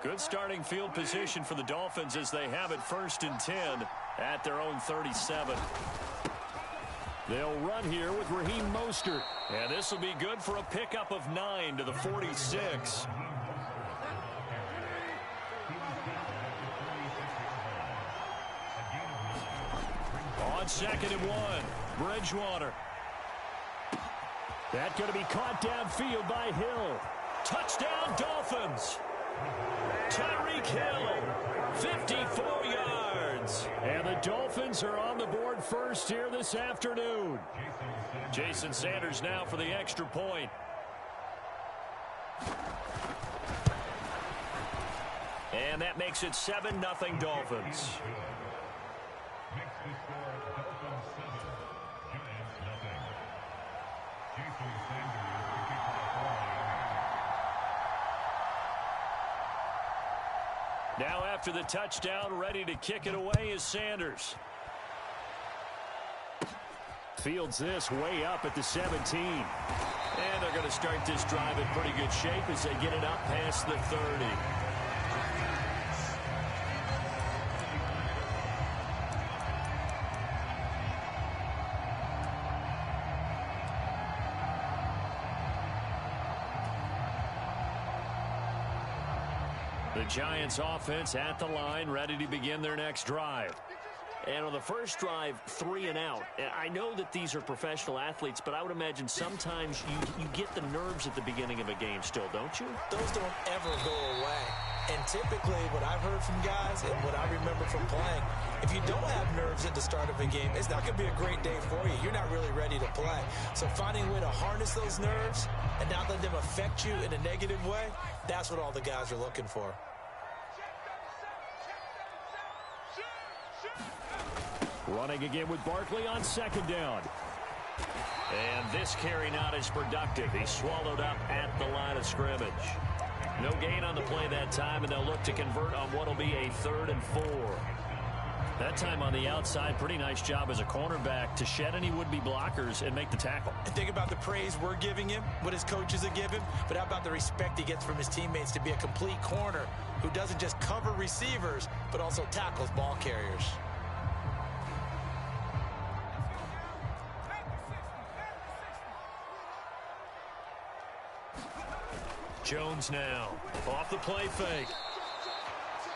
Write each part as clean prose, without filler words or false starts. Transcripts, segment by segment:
Good starting field position for the Dolphins as they have it 1st and 10 at their own 37. They'll run here with Raheem Mostert. And this will be good for a pickup of 9 to the 46. On 2nd and 1, Bridgewater. That's going to be caught downfield by Hill. Touchdown, Dolphins. Tyreek Hill, 54 yards. And the Dolphins are on the board first here this afternoon. Jason Sanders now for the extra point. And that makes it 7-0 Dolphins. Now after the touchdown, ready to kick it away is Sanders. Fields this way up at the 17. And they're going to start this drive in pretty good shape as they get it up past the 30. The Giants offense at the line, ready to begin their next drive. And on the first drive, 3 and out. I know that these are professional athletes, but I would imagine sometimes you get the nerves at the beginning of a game still, don't you? Those don't ever go away. And typically what I've heard from guys and what I remember from playing, if you don't have nerves at the start of a game, it's not going to be a great day for you. You're not really ready to play. So finding a way to harness those nerves and not let them affect you in a negative way, that's what all the guys are looking for. Running again with Barkley on 2nd down. And this carry not as productive. He's swallowed up at the line of scrimmage. No gain on the play that time, and they'll look to convert on what will be a 3rd and 4. That time on the outside, pretty nice job as a cornerback to shed any would-be blockers and make the tackle. And think about the praise we're giving him, what his coaches are giving, but how about the respect he gets from his teammates to be a complete corner who doesn't just cover receivers, but also tackles ball carriers. Jones now off the play fake.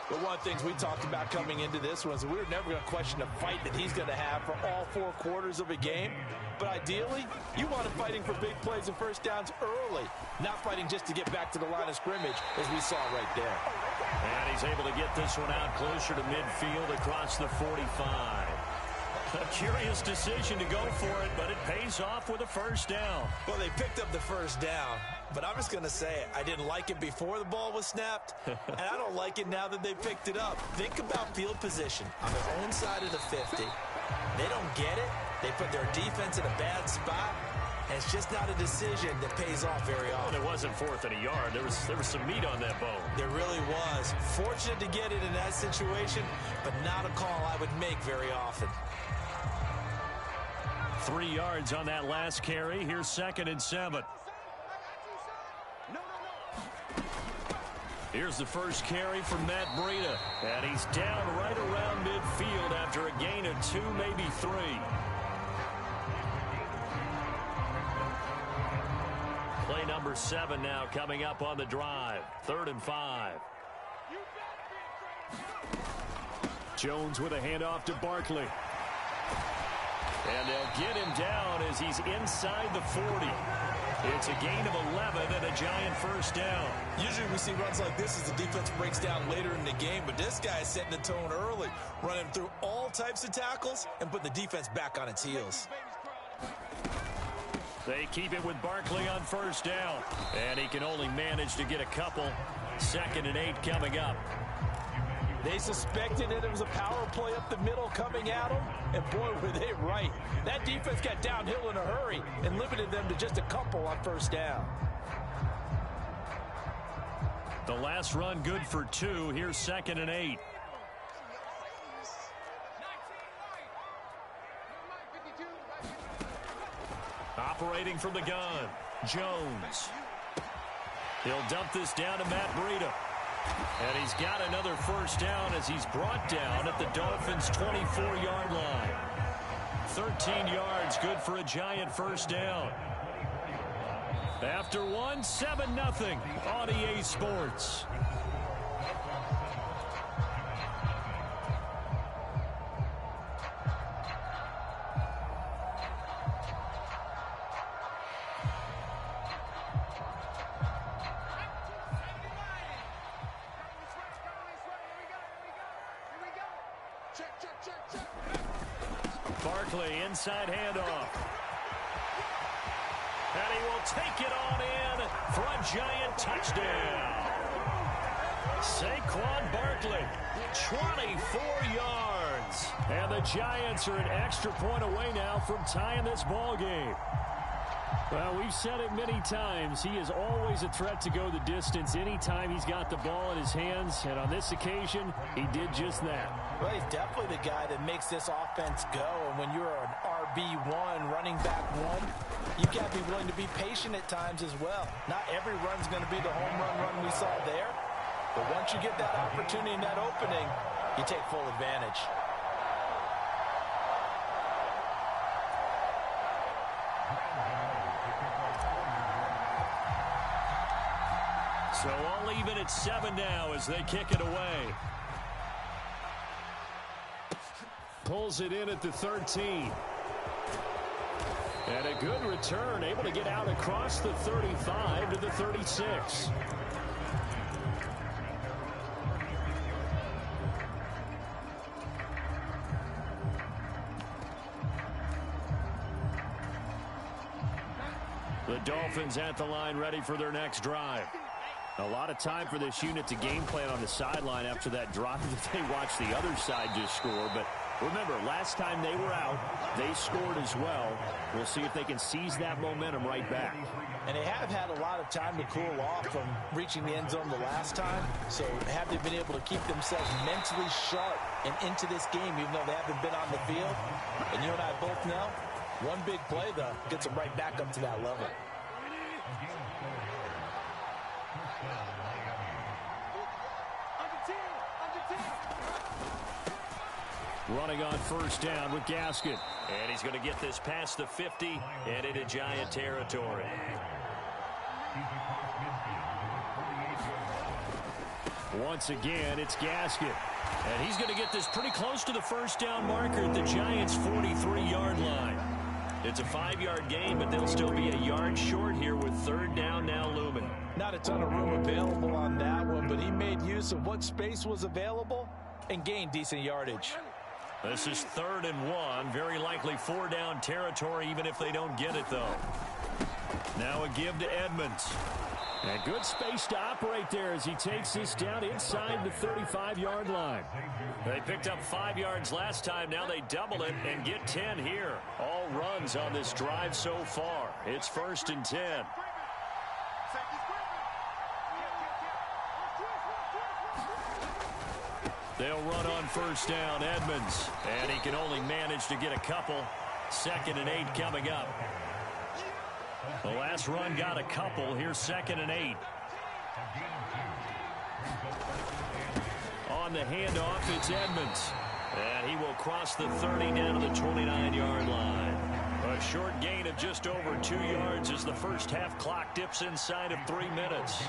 But one of the things we talked about coming into this was we were never going to question the fight that he's going to have for all 4 quarters of a game. But ideally, you want him fighting for big plays and first downs early, not fighting just to get back to the line of scrimmage, as we saw right there. And he's able to get this one out closer to midfield across the 45. A curious decision to go for it, but it pays off with a first down. Well, they picked up the first down, but I'm just going to say it. I didn't like it before the ball was snapped, and I don't like it now that they picked it up. Think about field position on their own side of the 50. They don't get it. They put their defense in a bad spot, and it's just not a decision that pays off very often. Well, it wasn't 4th and a yard. There was some meat on that bone. There really was. Fortunate to get it in that situation, but not a call I would make very often. 3 yards on that last carry. Here's 2nd and 7. Here's the first carry from Matt Breida. And he's down right around midfield after a gain of 2, maybe 3. Play number 7 now coming up on the drive. 3rd and 5. Jones with a handoff to Barkley. And they'll get him down as he's inside the 40. It's a gain of 11 and a Giant first down. Usually we see runs like this as the defense breaks down later in the game, but this guy is setting the tone early, running through all types of tackles and putting the defense back on its heels. They keep it with Barkley on first down, and he can only manage to get a couple. 2nd and 8 coming up. They suspected that it was a power play up the middle coming at them, and boy, were they right. That defense got downhill in a hurry and limited them to just a couple on first down. The last run good for 2. Here's 2nd and 8. Operating from the gun, Jones. He'll dump this down to Matt Breida. And he's got another first down as he's brought down at the Dolphins' 24-yard line. 13 yards, good for a Giant first down. After one, 7-0 on EA Sports. Barkley, inside handoff. And he will take it on in for a Giant touchdown. Saquon Barkley, 24 yards. And the Giants are an extra point away now from tying this ball game. Well, we've said it many times. He is always a threat to go the distance anytime he's got the ball in his hands. And on this occasion, he did just that. Well, he's definitely the guy that makes this offense go. And when you're an RB1, running back one, you've got to be willing to be patient at times as well. Not every run's going to be the home run we saw there. But once you get that opportunity and that opening, you take full advantage. So all even at 7 now as they kick it away. Pulls it in at the 13. And a good return, able to get out across the 35 to the 36. The Dolphins at the line, ready for their next drive. A lot of time for this unit to game plan on the sideline after that drive that they watched the other side just score. But remember, last time they were out, they scored as well. We'll see if they can seize that momentum right back. And they have had a lot of time to cool off from reaching the end zone the last time. So have they been able to keep themselves mentally sharp and into this game, even though they haven't been on the field? And you and I both know, one big play, though, gets them right back up to that level. Running on first down with Gaskin. And he's going to get this past the 50 and into Giant territory. Once again, it's Gaskin. And he's going to get this pretty close to the first down marker at the Giants' 43-yard line. It's a 5-yard gain, but they'll still be a yard short here with third down now looming. Not a ton of room available on that one, but he made use of what space was available and gained decent yardage. This is 3rd and 1. Very likely 4-down territory, even if they don't get it, though. Now a give to Edmonds. And good space to operate there as he takes this down inside the 35-yard line. They picked up 5 yards last time. Now they double it and get 10 here. All runs on this drive so far. It's 1st and 10. They'll run on first down, Edmonds. And he can only manage to get a couple. 2nd and 8 coming up. The last run got a couple. Here's 2nd and 8. On the handoff, it's Edmonds. And he will cross the 30 down to the 29-yard line. A short gain of just over 2 yards as the first half clock dips inside of 3 minutes.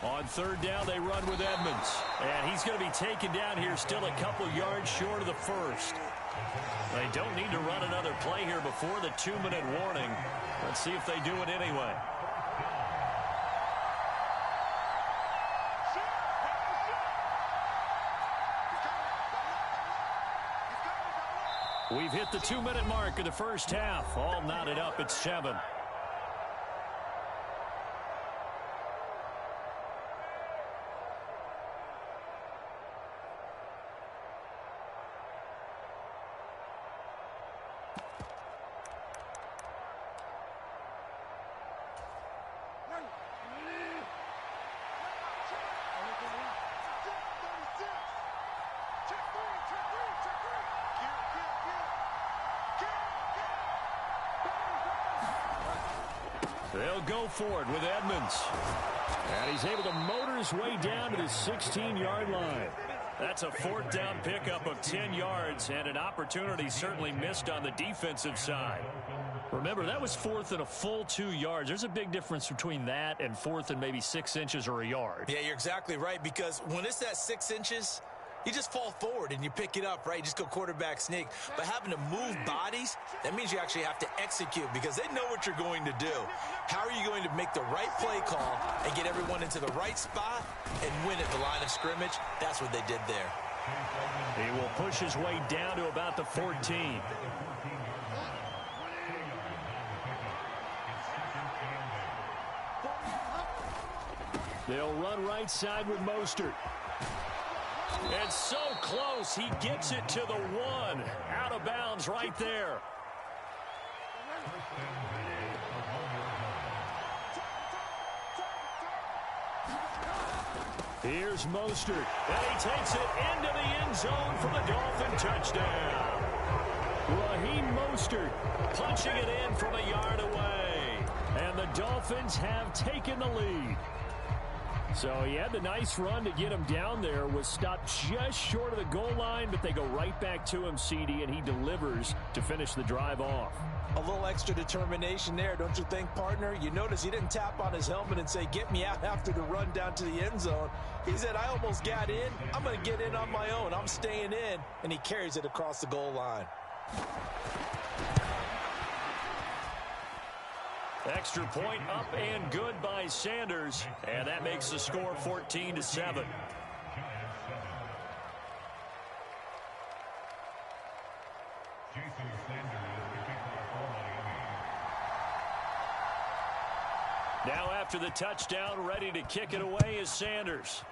On third down, they run with Edmonds. And he's going to be taken down here, still a couple yards short of the first. They don't need to run another play here before the 2-minute warning. Let's see if they do it anyway. We've hit the 2-minute mark of the first half. All knotted up at 7. They'll go for it with Edmonds. And he's able to motor his way down to the 16-yard line. That's a fourth down pickup of 10 yards and an opportunity certainly missed on the defensive side. Remember, that was fourth and a full 2 yards. There's a big difference between that and fourth and maybe 6 inches or a yard. Yeah, you're exactly right, because when it's that 6 inches, you just fall forward and you pick it up, right? You just go quarterback sneak. But having to move bodies, that means you actually have to execute because they know what you're going to do. How are you going to make the right play call and get everyone into the right spot and win at the line of scrimmage? That's what they did there. He will push his way down to about the 14. They'll run right side with Mostert. And so close, he gets it to the 1. Out of bounds right there. Here's Mostert. And he takes it into the end zone for the Dolphin touchdown. Raheem Mostert punching it in from a yard away. And the Dolphins have taken the lead. So he had the nice run to get him down there, was stopped just short of the goal line, but they go right back to him, CD, and he delivers to finish the drive off. A little extra determination there, don't you think, partner? You notice he didn't tap on his helmet and say, get me out after the run down to the end zone. He said, I almost got in. I'm going to get in on my own. I'm staying in. And he carries it across the goal line. Extra point up and good by Sanders, and that makes the score 14-7. Now after the touchdown, ready to kick it away is Sanders.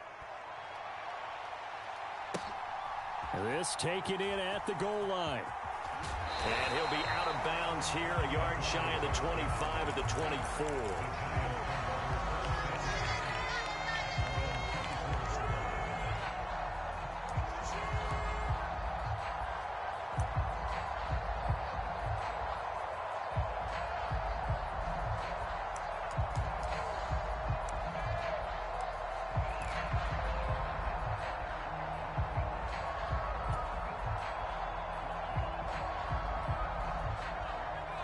This taken in at the goal line. And he'll be out of bounds here, a yard shy of the 25 at the 24.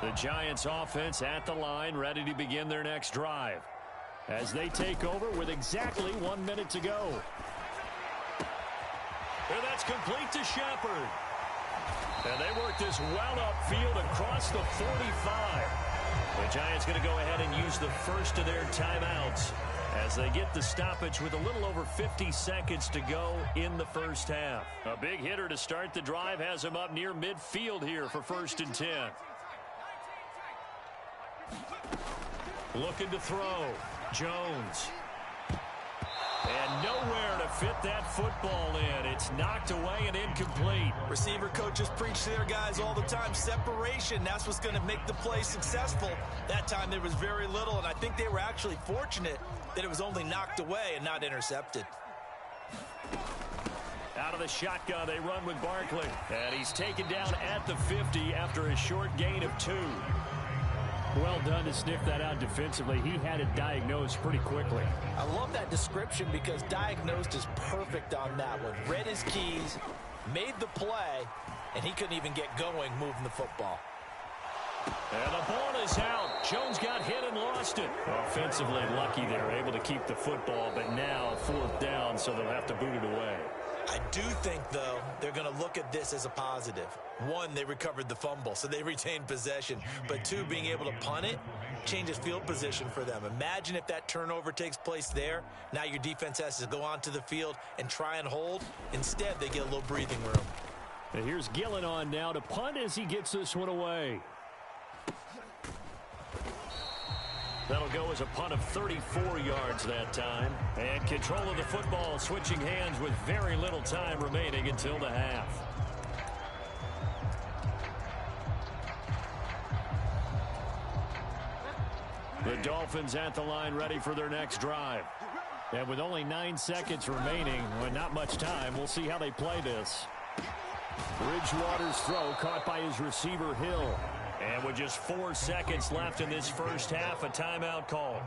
The Giants offense at the line, ready to begin their next drive as they take over with exactly 1 minute to go. And that's complete to Shepard. And they work this well upfield across the 45. The Giants going to go ahead and use the first of their timeouts as they get the stoppage with a little over 50 seconds to go in the first half. A big hitter to start the drive has him up near midfield here for 1st and 10. Looking to throw. Jones. And nowhere to fit that football in. It's knocked away and incomplete. Receiver coaches preach to their guys all the time. Separation, that's what's going to make the play successful. That time there was very little, and I think they were actually fortunate that it was only knocked away and not intercepted. Out of the shotgun, they run with Barkley. And he's taken down at the 50 after a short gain of 2. Well done to sniff that out defensively. He had it diagnosed pretty quickly. I love that description because diagnosed is perfect on that one. Read his keys, made the play, and he couldn't even get going moving the football. And the ball is out. Jones got hit and lost it. Offensively lucky they're able to keep the football, but now 4th down, so they'll have to boot it away. I do think, though, they're going to look at this as a positive. 1, they recovered the fumble, so they retained possession. But 2, being able to punt it changes field position for them. Imagine if that turnover takes place there. Now your defense has to go onto the field and try and hold. Instead, they get a little breathing room. And here's Gillen on now to punt as he gets this one away. That'll go as a punt of 34 yards that time. And control of the football switching hands with very little time remaining until the half. The Dolphins at the line ready for their next drive. And with only 9 seconds remaining, well, not much time, we'll see how they play this. Bridgewater's throw caught by his receiver Hill. And with just 4 seconds left in this first half, a timeout call.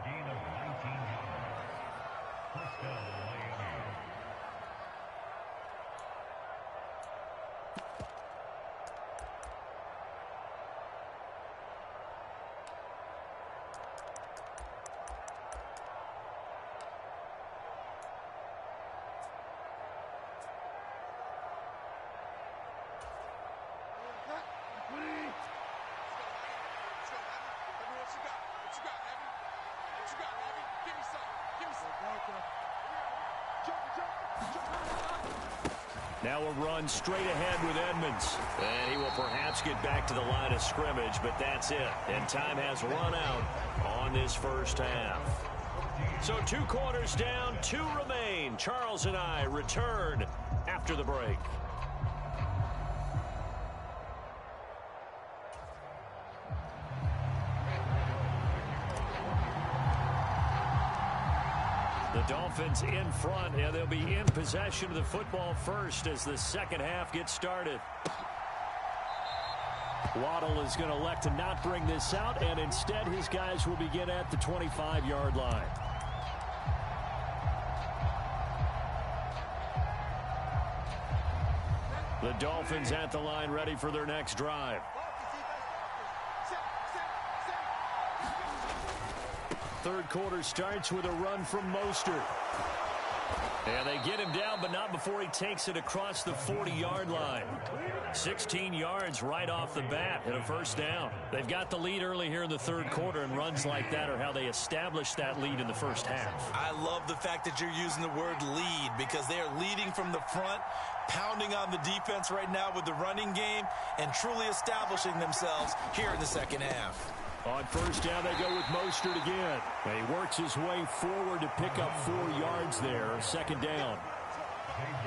Now a run straight ahead with Edmonds. And he will perhaps get back to the line of scrimmage, but that's it. And time has run out on this first half. So 2 quarters down, 2 remain. Charles and I return after the break. The Dolphins in front, and they'll be in possession of the football first as the second half gets started. Waddle is going to elect to not bring this out, and instead his guys will begin at the 25-yard line. The Dolphins at the line ready for their next drive. Third quarter starts with a run from Mostert. And they get him down, but not before he takes it across the 40-yard line. 16 yards right off the bat and a first down. They've got the lead early here in the third quarter, and runs like that are how they establish that lead in the first half. I love the fact that you're using the word lead because they are leading from the front, pounding on the defense right now with the running game, and truly establishing themselves here in the second half. On first down, they go with Mostert again. And he works his way forward to pick up 4 yards there. Second down.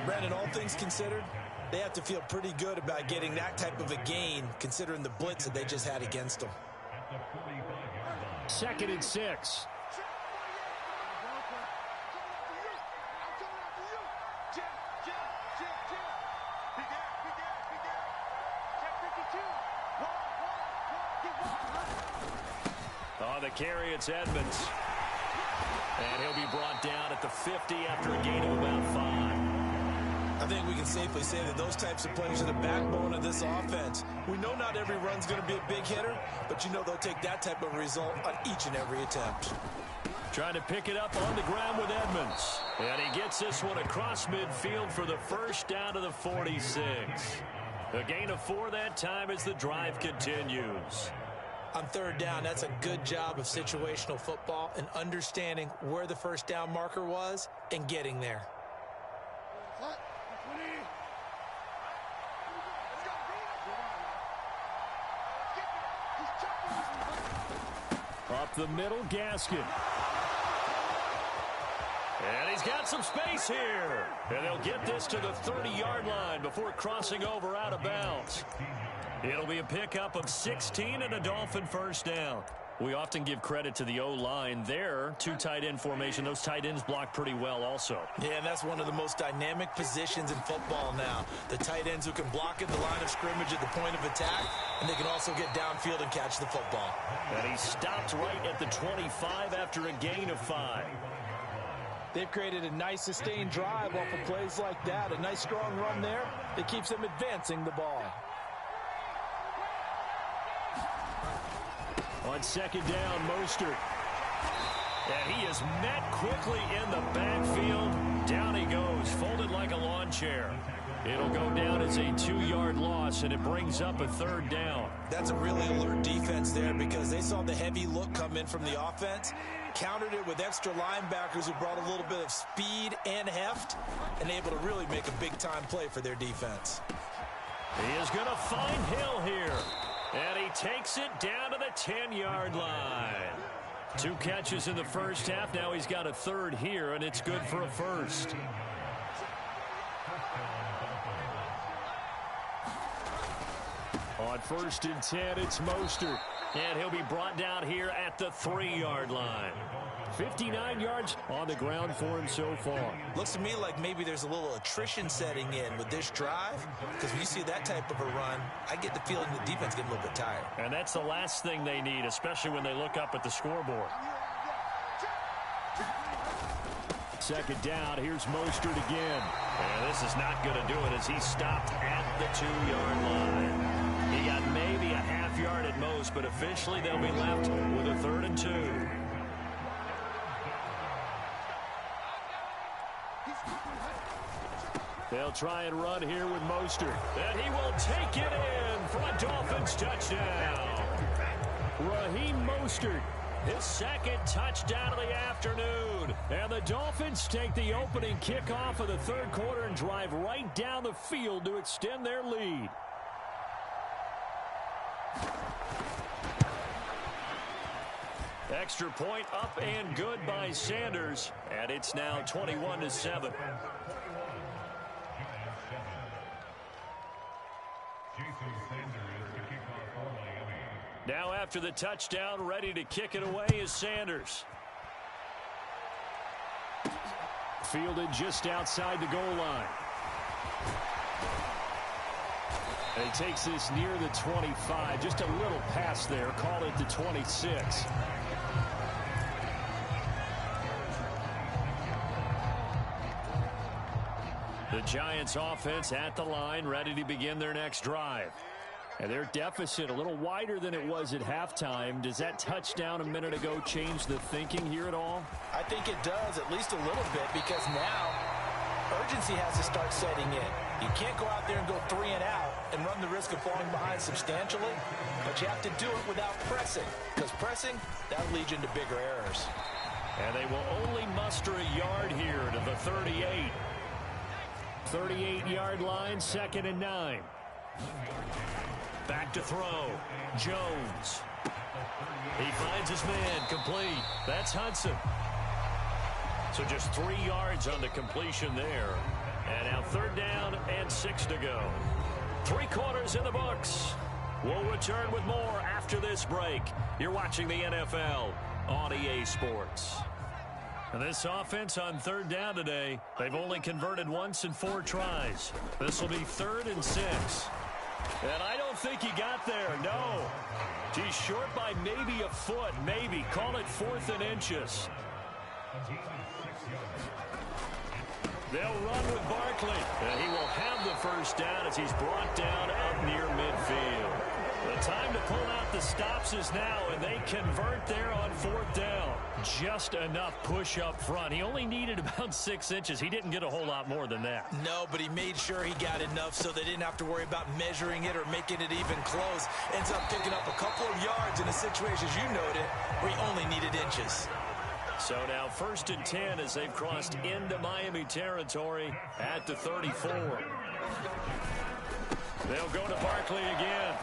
Brandon, all things considered, they have to feel pretty good about getting that type of a gain, considering the blitz that they just had against them. 2nd and 6. On the carry, it's Edmonds. And he'll be brought down at the 50 after a gain of about 5. I think we can safely say that those types of players are the backbone of this offense. We know not every run's going to be a big hitter, but you know they'll take that type of result on each and every attempt. Trying to pick it up on the ground with Edmonds. And he gets this one across midfield for the first down to the 46. A gain of 4 that time as the drive continues. On third down, that's a good job of situational football and understanding where the first down marker was and getting there. Up the middle, Gaskin. And he's got some space here. And they'll get this to the 30-yard line before crossing over out of bounds. It'll be a pickup of 16 and a Dolphin first down. We often give credit to the O-line there. 2 tight end formation. Those tight ends block pretty well also. Yeah, and that's one of the most dynamic positions in football now. The tight ends who can block at the line of scrimmage at the point of attack, and they can also get downfield and catch the football. And he stopped right at the 25 after a gain of 5. They've created a nice sustained drive off of plays like that. A nice strong run there that keeps them advancing the ball. On second down, Mostert. And he is met quickly in the backfield. Down he goes, folded like a lawn chair. It'll go down as a 2-yard loss, and it brings up a third down. That's a really alert defense there because they saw the heavy look come in from the offense, countered it with extra linebackers who brought a little bit of speed and heft, and able to really make a big-time play for their defense. He is going to find Hill here. And he takes it down to the 10-yard line. 2 catches in the first half. Now he's got a third here, and it's good for a first. On 1st and 10, it's Mostert. And he'll be brought down here at the 3-yard line. 59 yards on the ground for him so far. Looks to me like maybe there's a little attrition setting in with this drive, because when you see that type of a run, I get the feeling the defense getting a little bit tired. And that's the last thing they need, especially when they look up at the scoreboard. Second down, here's Mostert again. And this is not going to do it as he's stopped at the 2-yard line. He got maybe a half yard at most, but officially they'll be left with a 3rd and 2. They'll try and run here with Mostert. And he will take it in for a Dolphins touchdown. Raheem Mostert, his 2nd touchdown of the afternoon. And the Dolphins take the opening kickoff of the 3rd quarter and drive right down the field to extend their lead. Extra point up and good by Sanders. And it's now 21-7. Now after the touchdown, ready to kick it away is Sanders. Fielded just outside the goal line. And he takes this near the 25. Just a little pass there. Call it the 26. The Giants offense at the line, ready to begin their next drive. And their deficit a little wider than it was at halftime. Does that touchdown a minute ago change the thinking here at all? I think it does, at least a little bit, because now urgency has to start setting in. You can't go out there and go 3 and out and run the risk of falling behind substantially, but you have to do it without pressing, because pressing, that leads you into bigger errors. And they will only muster a yard here to the 38. 38-yard line, 2nd and 9. Back to throw. Jones. He finds his man. Complete. That's Hudson. So just 3 yards on the completion there. And now 3rd down and 6 to go. 3 quarters in the books. We'll return with more after this break. You're watching the NFL on EA Sports. And this offense on 3rd down today, they've only converted once in 4 tries. This will be 3rd and 6. And I don't think he got there, no. He's short by maybe a foot, maybe. Call it 4th and inches. They'll run with Barkley. And he will have the 1st down as he's brought down up near midfield. The time to pull out the stops is now, and they convert there on 4th down. Just enough push up front. He only needed about 6 inches. He didn't get a whole lot more than that. No, but he made sure he got enough so they didn't have to worry about measuring it or making it even close. Ends up picking up a couple of yards in a situation, as you noted, where he only needed inches. So now 1st and 10 as they've crossed into Miami territory at the 34. They'll go to Barkley again.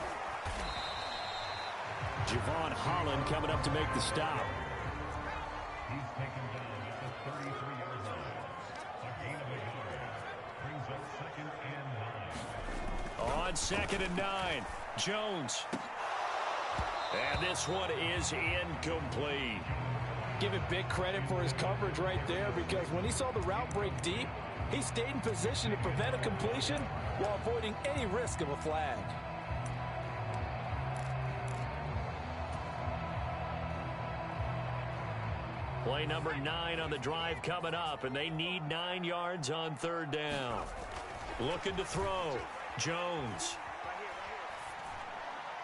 Javon Holland coming up to make the stop. He's taken down at the 33-yard line. A gain of a yard. Brings up 2nd and 9. On 2nd and 9, Jones. And this one is incomplete. Give it big credit for his coverage right there, because when he saw the route break deep, he stayed in position to prevent a completion while avoiding any risk of a flag. Play number 9 on the drive coming up, and they need 9 yards on 3rd down. Looking to throw. Jones.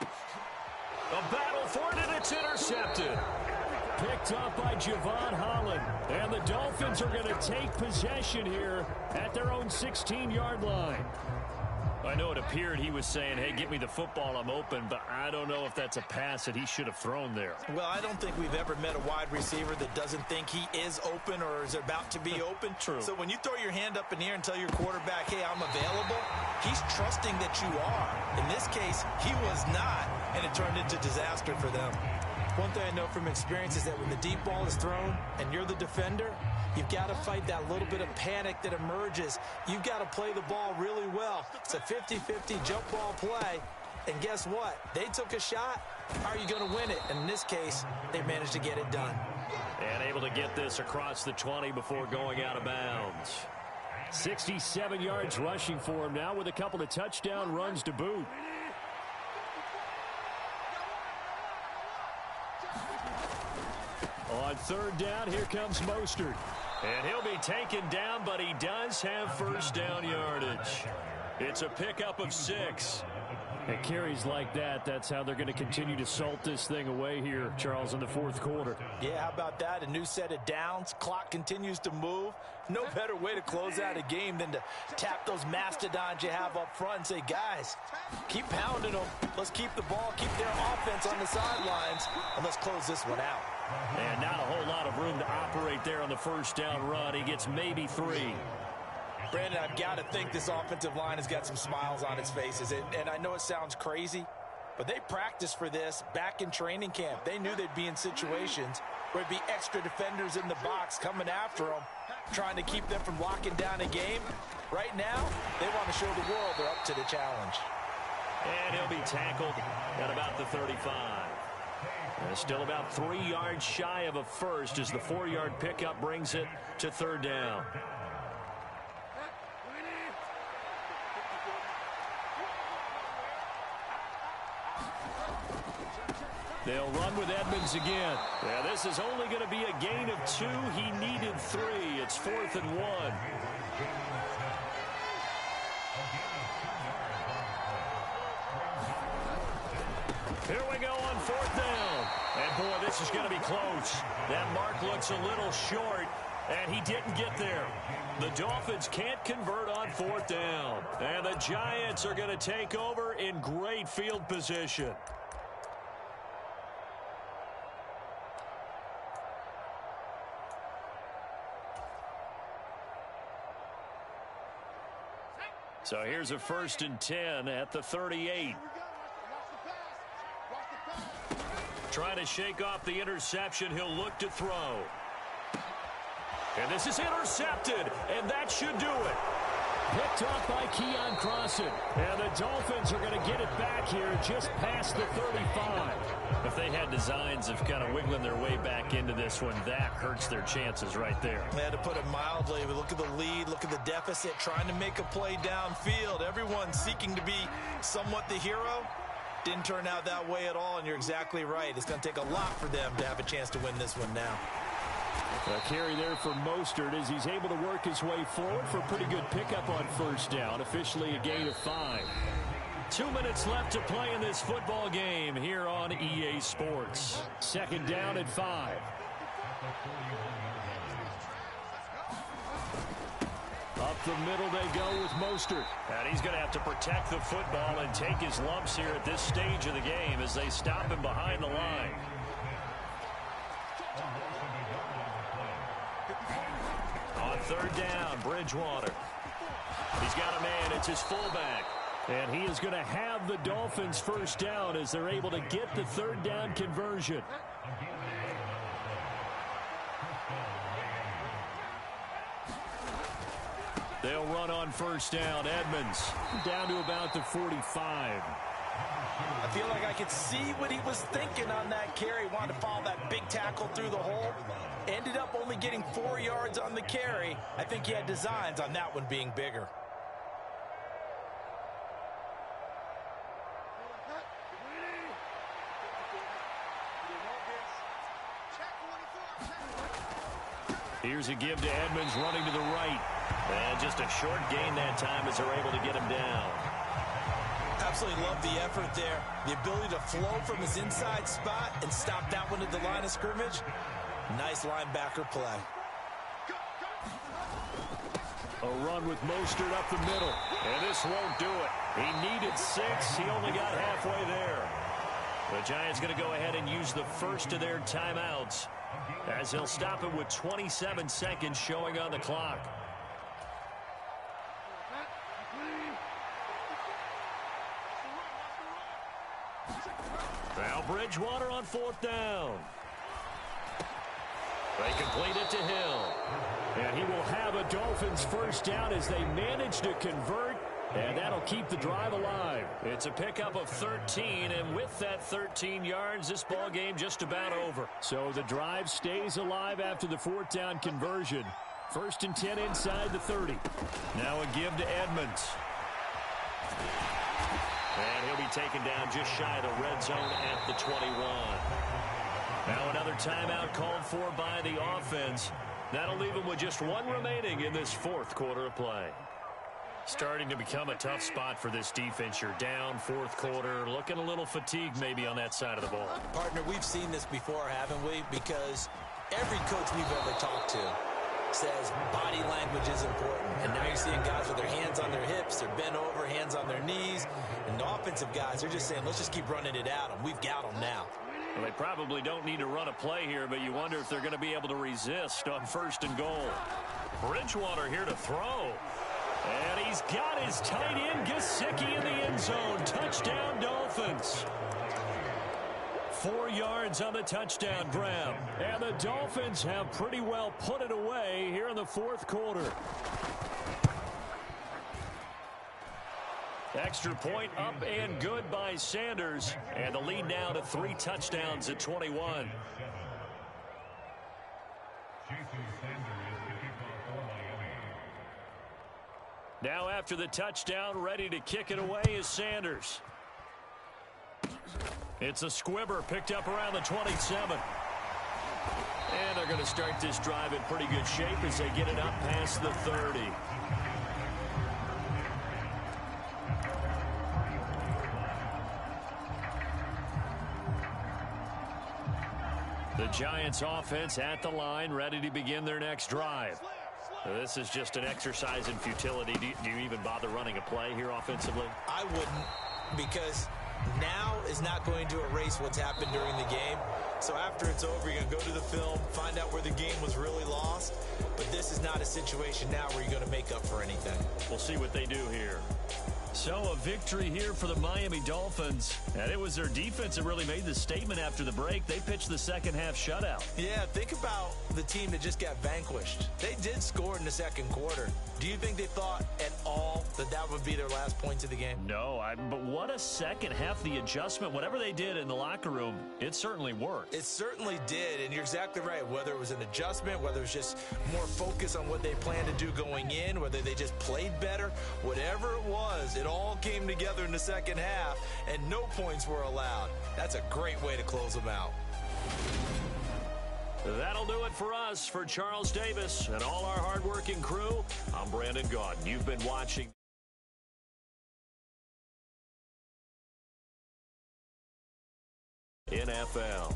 A battle for it, and it's intercepted. Picked up by Javon Holland. And the Dolphins are going to take possession here at their own 16-yard line. I know it appeared he was saying, hey, get me the football, I'm open, but I don't know if that's a pass that he should have thrown there. Well, I don't think we've ever met a wide receiver that doesn't think he is open or is about to be open. True. So when you throw your hand up in the air and tell your quarterback, hey, I'm available, he's trusting that you are. In this case, he was not, and it turned into disaster for them. One thing I know from experience is that when the deep ball is thrown and you're the defender, you've got to fight that little bit of panic that emerges. You've got to play the ball really well. It's a 50-50 jump ball play. And guess what? They took a shot. How are you going to win it? And in this case, they managed to get it done. And able to get this across the 20 before going out of bounds. 67 yards rushing for him now with a couple of touchdown runs to boot. On third down, here comes Mostert. And he'll be taken down, but he does have first down yardage. It's a pickup of 6. And carries like that, that's how they're going to continue to salt this thing away here, Charles, in the fourth quarter. Yeah, how about that? A new set of downs. Clock continues to move. No better way to close out a game than to tap those mastodons you have up front and say, guys, keep pounding them. Let's keep the ball, keep their offense on the sidelines, and let's close this one out. And not a whole lot of room to operate there on the first down run. He gets maybe 3. Brandon, I've got to think this offensive line has got some smiles on its faces. And I know it sounds crazy, but they practiced for this back in training camp. They knew they'd be in situations where it'd be extra defenders in the box coming after them, trying to keep them from locking down a game. Right now, they want to show the world they're up to the challenge. And he'll be tackled at about the 35. And still about 3 yards shy of a first as the 4-yard pickup brings it to third down. They'll run with Edmonds again. Yeah, this is only going to be a gain of 2. He needed 3. It's 4th and 1. Here we go on 4th down. And, boy, this is going to be close. That mark looks a little short, and he didn't get there. The Dolphins can't convert on 4th down. And the Giants are going to take over in great field position. So here's a 1st and 10 at the 38. Trying to shake off the interception. He'll look to throw. And this is intercepted, and that should do it. Picked off by Keon Crossan. And the Dolphins are going to get it back here just past the 35. If they had designs of kind of wiggling their way back into this one, that hurts their chances right there. They had to put it mildly. But look at the lead, look at the deficit, trying to make a play downfield. Everyone seeking to be somewhat the hero. Didn't turn out that way at all, and you're exactly right. It's going to take a lot for them to have a chance to win this one now. A carry there for Mostert as he's able to work his way forward for a pretty good pickup on first down. Officially a gain of 5. 2 minutes left to play in this football game here on EA Sports. 2nd down at 5. Up the middle they go with Mostert. And he's going to have to protect the football and take his lumps here at this stage of the game as they stop him behind the line. On 3rd down, Bridgewater. He's got a man. It's his fullback. And he is going to have the Dolphins first down as they're able to get the 3rd down conversion. They'll run on first down. Edmonds down to about the 45. I feel like I could see what he was thinking on that carry. Wanted to follow that big tackle through the hole. Ended up only getting 4 yards on the carry. I think he had designs on that one being bigger. Here's a give to Edmonds running to the right. And just a short gain that time as they're able to get him down. Absolutely love the effort there. The ability to flow from his inside spot and stop that one at the line of scrimmage. Nice linebacker play. A run with Mostert up the middle. And this won't do it. He needed 6. He only got halfway there. The Giants going to go ahead and use the first of their timeouts as he'll stop it with 27 seconds showing on the clock. Now Bridgewater on 4th down. They complete it to Hill. And he will have a Dolphins first down as they manage to convert And that'll keep the drive alive. It's a pickup of 13, and with that 13 yards, this ball game just about over. So the drive stays alive after the fourth down conversion. 1st and 10 inside the 30. Now a give to Edmonds. And he'll be taken down just shy of the red zone at the 21. Now another timeout called for by the offense. That'll leave them with just one remaining in this fourth quarter of play. Starting to become a tough spot for this defense. You're down fourth quarter, looking a little fatigued maybe on that side of the ball. Partner, we've seen this before, haven't we? Because every coach we've ever talked to says body language is important. And now you're seeing guys with their hands on their hips, they're bent over, hands on their knees. And the offensive guys are just saying, let's just keep running it at them. We've got them now. Well, they probably don't need to run a play here, but you wonder if they're going to be able to resist on 1st and goal. Bridgewater here to throw. And he's got his tight end, Gesicki, in the end zone. Touchdown, Dolphins. 4 yards on the touchdown grab. And the Dolphins have pretty well put it away here in the fourth quarter. Extra point up and good by Sanders. And the lead now to 3 touchdowns at 21. Now after the touchdown, ready to kick it away is Sanders. It's a squibber picked up around the 27. And they're going to start this drive in pretty good shape as they get it up past the 30. The Giants offense at the line, ready to begin their next drive. This is just an exercise in futility. Do you even bother running a play here offensively? I wouldn't, because now is not going to erase what's happened during the game. So after it's over, you're going to go to the film, find out where the game was really lost. But this is not a situation now where you're going to make up for anything. We'll see what they do here. So a victory here for the Miami Dolphins. And it was their defense that really made the statement after the break. They pitched the second half shutout. Yeah, think about the team that just got vanquished. They did score in the second quarter. Do you think they thought at all that that would be their last points of the game? No, but what a second half. The adjustment, whatever they did in the locker room, it certainly worked. It certainly did, and you're exactly right. Whether it was an adjustment, whether it was just more focus on what they planned to do going in, whether they just played better, whatever it was, it all came together in the second half, and no points were allowed. That's a great way to close them out. That'll do it for us. For Charles Davis and all our hardworking crew, I'm Brandon Gaudin. You've been watching NFL.